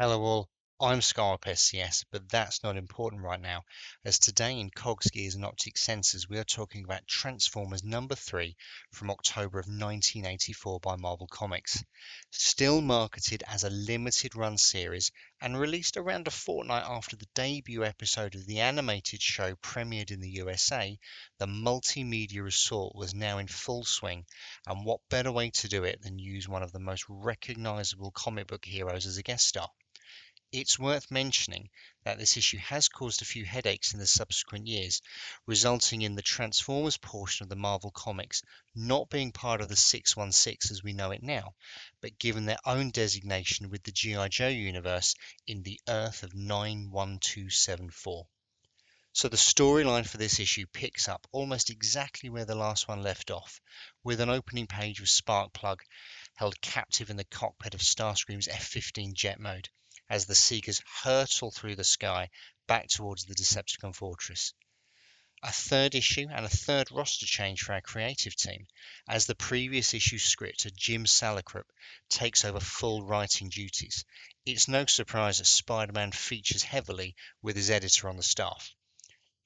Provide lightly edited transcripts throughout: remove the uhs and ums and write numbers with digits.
Hello all, I'm Scarp SCS, but that's not important right now, as today in Cogs, Gears and Optic Sensors we are talking about Transformers number 3 from October of 1984 by Marvel Comics. Still marketed as a limited run series and released around a fortnight after the debut episode of the animated show premiered in the USA, the multimedia assault was now in full swing, and what better way to do it than use one of the most recognizable comic book heroes as a guest star. It's worth mentioning that this issue has caused a few headaches in the subsequent years, resulting in the Transformers portion of the Marvel Comics not being part of the 616 as we know it now, but given their own designation with the G.I. Joe universe in the Earth of 91274. So the storyline for this issue picks up almost exactly where the last one left off, with an opening page with Sparkplug held captive in the cockpit of Starscream's F-15 jet mode, as the Seekers hurtle through the sky back towards the Decepticon fortress. A third issue and a third roster change for our creative team, as the previous issue scripter Jim Salicrup takes over full writing duties. It's no surprise that Spider-Man features heavily with his editor on the staff.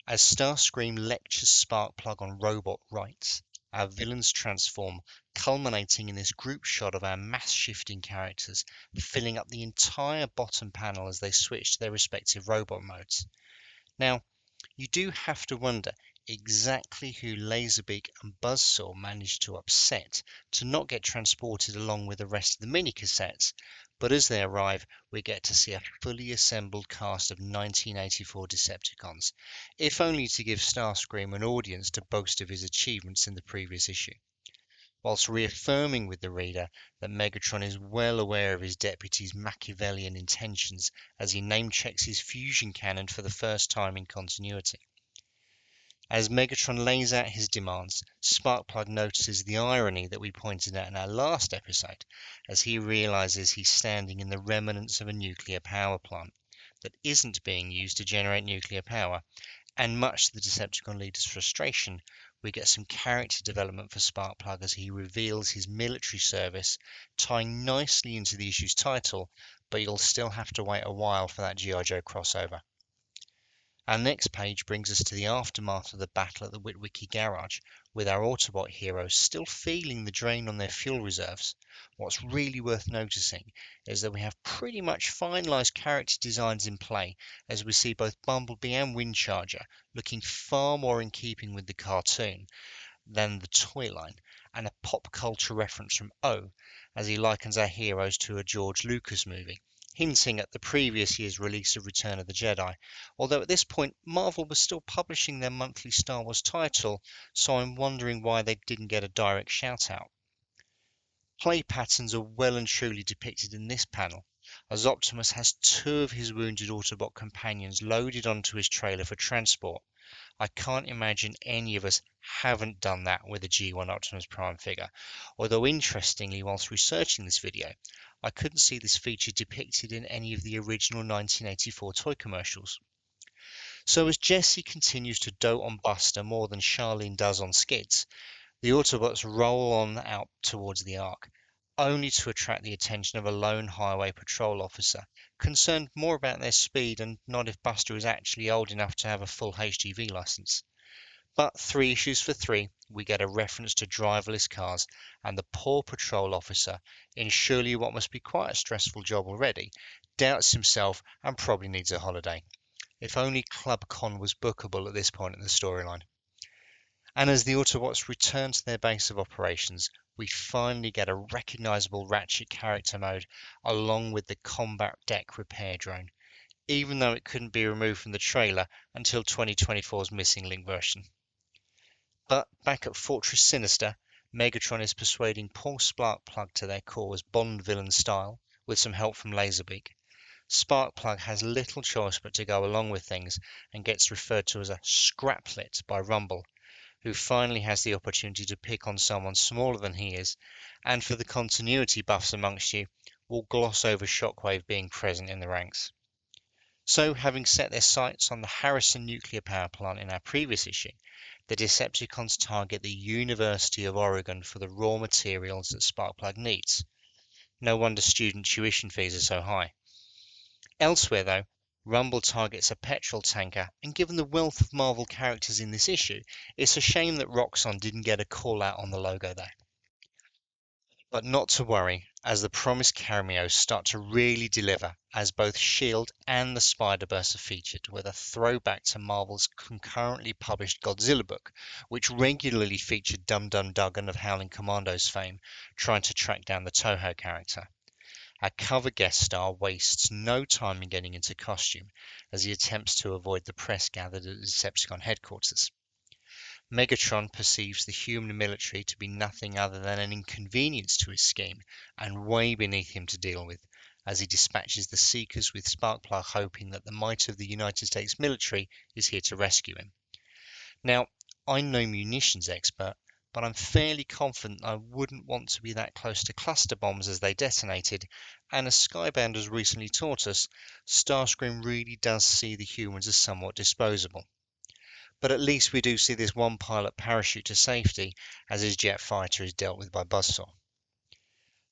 As Starscream lectures Sparkplug on robot rights, our villains transform, culminating in this group shot of our mass-shifting characters, filling up the entire bottom panel as they switch to their respective robot modes. Now, you do have to wonder exactly who Laserbeak and Buzzsaw managed to upset to not get transported along with the rest of the mini-cassettes, but as they arrive, we get to see a fully assembled cast of 1984 Decepticons, if only to give Starscream an audience to boast of his achievements in the previous issue, whilst reaffirming with the reader that Megatron is well aware of his deputy's Machiavellian intentions as he name-checks his fusion cannon for the first time in continuity. As Megatron lays out his demands, Sparkplug notices the irony that we pointed out in our last episode, as he realizes he's standing in the remnants of a nuclear power plant that isn't being used to generate nuclear power, and much to the Decepticon leader's frustration, we get some character development for Sparkplug as he reveals his military service, tying nicely into the issue's title, but you'll still have to wait a while for that G.I. Joe crossover. Our next page brings us to the aftermath of the battle at the Witwicky garage, with our Autobot heroes still feeling the drain on their fuel reserves. What's really worth noticing is that we have pretty much finalised character designs in play, as we see both Bumblebee and Windcharger looking far more in keeping with the cartoon than the toy line, and a pop culture reference from O, as he likens our heroes to a George Lucas movie, hinting at the previous year's release of Return of the Jedi, although at this point Marvel was still publishing their monthly Star Wars title, so I'm wondering why they didn't get a direct shout out. Play patterns are well and truly depicted in this panel, as Optimus has two of his wounded Autobot companions loaded onto his trailer for transport. I can't imagine any of us haven't done that with a G1 Optimus Prime figure, although interestingly, whilst researching this video, I couldn't see this feature depicted in any of the original 1984 toy commercials. So as Jesse continues to dote on Buster more than Charlene does on Skids, the Autobots roll on out towards the Ark, only to attract the attention of a lone highway patrol officer, concerned more about their speed and not if Buster is actually old enough to have a full HGV license. But 3 issues for 3, we get a reference to driverless cars, and the poor patrol officer, in surely what must be quite a stressful job already, doubts himself and probably needs a holiday. If only Club Con was bookable at this point in the storyline. And as the Autobots return to their base of operations, we finally get a recognisable Ratchet character mode along with the combat deck repair drone, even though it couldn't be removed from the trailer until 2024's Missing Link version. But back at Fortress Sinister, Megatron is persuading poor Sparkplug to their cause Bond villain style, with some help from Laserbeak. Sparkplug has little choice but to go along with things and gets referred to as a scraplet by Rumble, who finally has the opportunity to pick on someone smaller than he is, and for the continuity buffs amongst you, will gloss over Shockwave being present in the ranks. So, having set their sights on the Harrison nuclear power plant in our previous issue, the Decepticons target the University of Oregon for the raw materials that Sparkplug needs. No wonder student tuition fees are so high. Elsewhere, though, Rumble targets a petrol tanker, and given the wealth of Marvel characters in this issue, it's a shame that Roxxon didn't get a call out on the logo there. But not to worry, as the promised cameos start to really deliver, as both S.H.I.E.L.D. and the Spider-Verse are featured, with a throwback to Marvel's concurrently published Godzilla book, which regularly featured Dum Dum Dugan of Howling Commandos fame trying to track down the Toho character. Our cover guest star wastes no time in getting into costume, as he attempts to avoid the press gathered at the Decepticon headquarters. Megatron perceives the human military to be nothing other than an inconvenience to his scheme, and way beneath him to deal with, as he dispatches the Seekers with Sparkplug, hoping that the might of the United States military is here to rescue him. Now, I'm no munitions expert, but I'm fairly confident I wouldn't want to be that close to cluster bombs as they detonated, and as Skybound has recently taught us, Starscream really does see the humans as somewhat disposable. But at least we do see this one pilot parachute to safety as his jet fighter is dealt with by Buzzsaw.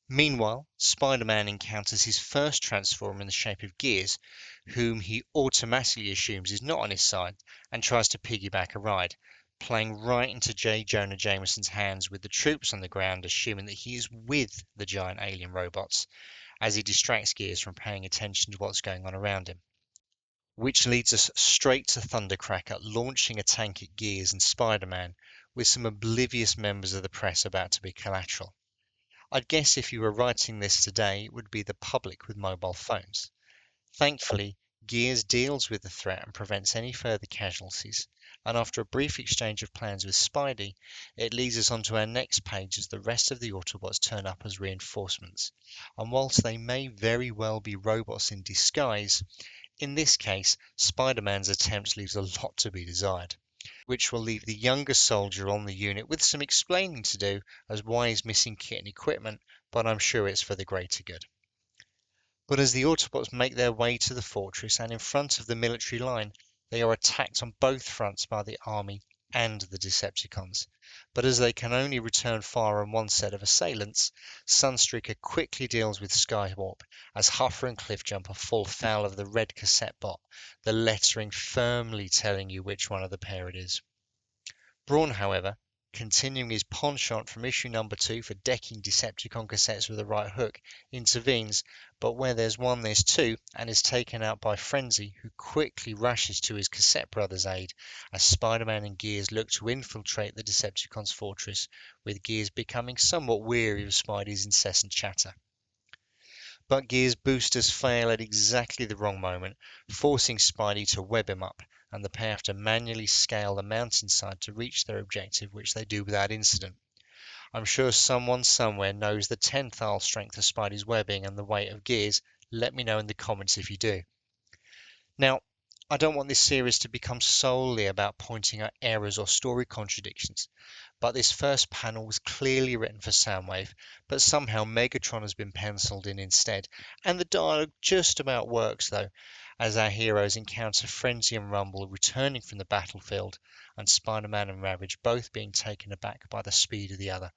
Meanwhile, Spider-Man encounters his first Transformer in the shape of Gears, whom he automatically assumes is not on his side, and tries to piggyback a ride, playing right into J. Jonah Jameson's hands with the troops on the ground assuming that he is with the giant alien robots, as he distracts Gears from paying attention to what's going on around him. Which leads us straight to Thundercracker launching a tank at Gears and Spider-Man, with some oblivious members of the press about to be collateral. I'd guess if you were writing this today, it would be the public with mobile phones. Thankfully, Gears deals with the threat and prevents any further casualties, and after a brief exchange of plans with Spidey, it leads us onto our next page as the rest of the Autobots turn up as reinforcements. And whilst they may very well be robots in disguise, in this case, Spider-Man's attempt leaves a lot to be desired, which will leave the younger soldier on the unit with some explaining to do as why he's missing kit and equipment, but I'm sure it's for the greater good. But as the Autobots make their way to the fortress and in front of the military line, they are attacked on both fronts by the army and the Decepticons. But as they can only return fire on one set of assailants, Sunstreaker quickly deals with Skywarp as Huffer and Cliffjumper fall foul of the red cassette bot, the lettering firmly telling you which one of the pair it is. Brawn, however, continuing his penchant from issue number 2 for decking Decepticon cassettes with a right hook, intervenes, but where there's one there's two, and is taken out by Frenzy, who quickly rushes to his cassette brother's aid as Spider-Man and Gears look to infiltrate the Decepticons' fortress, with Gears becoming somewhat weary of Spidey's incessant chatter. But Gears' boosters fail at exactly the wrong moment, forcing Spidey to web him up, and the pair have to manually scale the mountainside to reach their objective, which they do without incident. I'm sure someone somewhere knows the tensile strength of Spidey's webbing and the weight of Gears. Let me know in the comments if you do. Now, I don't want this series to become solely about pointing out errors or story contradictions, but this first panel was clearly written for Soundwave, but somehow Megatron has been penciled in instead, and the dialogue just about works though, as our heroes encounter Frenzy and Rumble returning from the battlefield, and Spider-Man and Ravage both being taken aback by the speed of the other.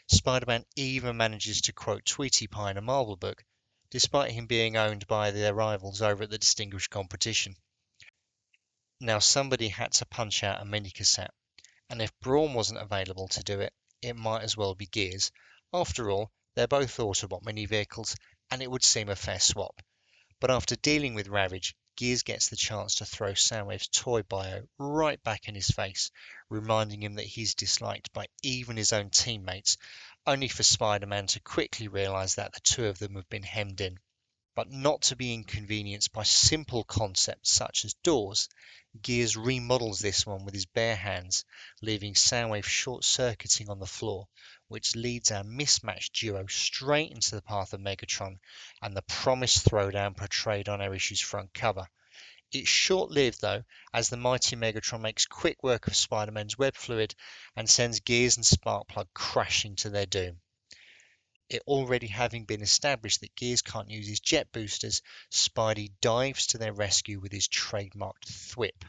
Spider-Man even manages to quote Tweety Pie in a Marvel book, despite him being owned by their rivals over at the Distinguished Competition. Now somebody had to punch out a mini cassette, and if Brawn wasn't available to do it, it might as well be Gears. After all, they're both Autobot mini vehicles, and it would seem a fair swap. But after dealing with Ravage, Gears gets the chance to throw Soundwave's toy bio right back in his face, reminding him that he's disliked by even his own teammates, only for Spider-Man to quickly realise that the two of them have been hemmed in. But not to be inconvenienced by simple concepts such as doors, Gears remodels this one with his bare hands, leaving Soundwave short-circuiting on the floor, which leads our mismatched duo straight into the path of Megatron and the promised throwdown portrayed on our issue's front cover. It's short-lived though, as the mighty Megatron makes quick work of Spider-Man's web fluid and sends Gears and Sparkplug crashing to their doom. It already having been established that Gears can't use his jet boosters, Spidey dives to their rescue with his trademarked thwip.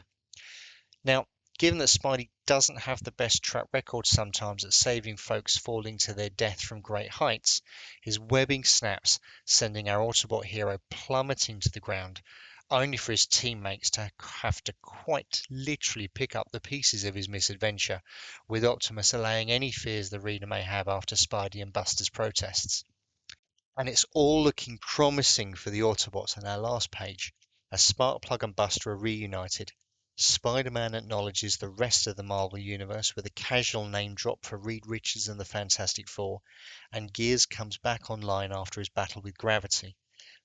Now, Given that Spidey doesn't have the best track record sometimes at saving folks falling to their death from great heights, his webbing snaps, sending our Autobot hero plummeting to the ground, only for his teammates to have to quite literally pick up the pieces of his misadventure, with Optimus allaying any fears the reader may have after Spidey and Buster's protests. And it's all looking promising for the Autobots on our last page, as Sparkplug and Buster are reunited. Spider-Man acknowledges the rest of the Marvel Universe with a casual name drop for Reed Richards and the Fantastic Four, and Gears comes back online after his battle with Gravity.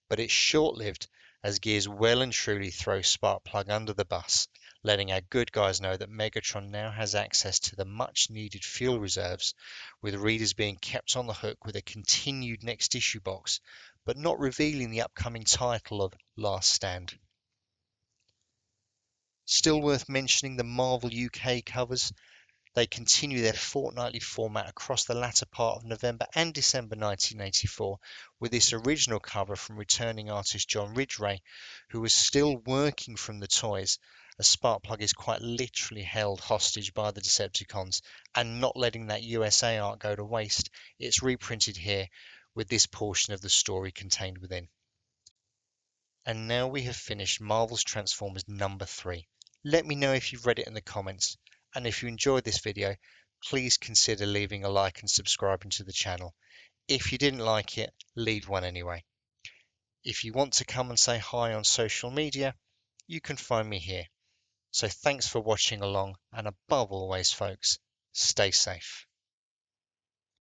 But it's short-lived, as Gears well and truly throws Sparkplug under the bus, letting our good guys know that Megatron now has access to the much-needed fuel reserves, with readers being kept on the hook with a continued next issue box, but not revealing the upcoming title of Last Stand. Still worth mentioning the Marvel UK covers. They continue their fortnightly format across the latter part of November and December 1984, with this original cover from returning artist John Ridgway, who was still working from the toys, as Sparkplug is quite literally held hostage by the Decepticons, and not letting that USA art go to waste. It's reprinted here, with this portion of the story contained within. And now we have finished Marvel's Transformers number 3. Let me know if you've read it in the comments, and if you enjoyed this video, please consider leaving a like and subscribing to the channel. If you didn't like it, leave one anyway. If you want to come and say hi on social media, you can find me here. So thanks for watching along, and above always folks, stay safe.